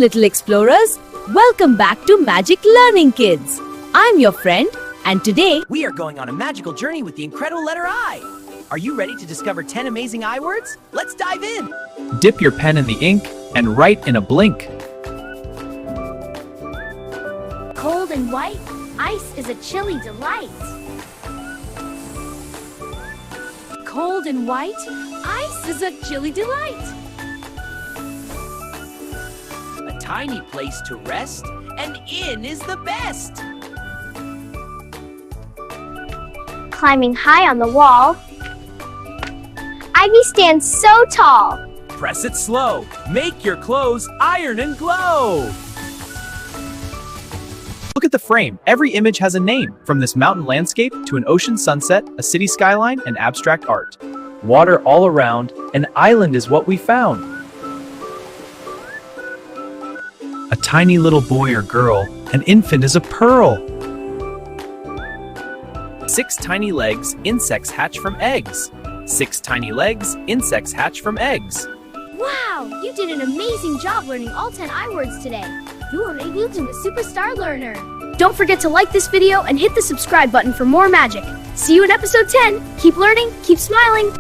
little explorers. Welcome back to Magic Learning Kids. I'm your friend, and today we are going on a magical journey with the incredible letter I. Are you ready to discover 10 amazing I words? Let's dive in. Dip your pen in the ink and write in a blink. Cold and white, ice is a chilly delight. Cold and white, ice is a chilly delight. A tiny place to rest, and in is the best. Climbing high on the wall, ivy stands so tall. Press it slow. Make your clothes iron and glow. Look at the frame. Every image has a name, from this mountain landscape to an ocean sunset, a city skyline, and abstract art. Water all around, an island is what we found. A tiny little boy or girl, an infant is a pearl. 6 tiny legs, insects hatch from eggs. 6 tiny legs, insects hatch from eggs. Wow, you did an amazing job learning all 10 I words today. You are Igloo to a superstar learner. Don't forget to like this video and hit the subscribe button for more magic. See you in episode 10. Keep learning, keep smiling.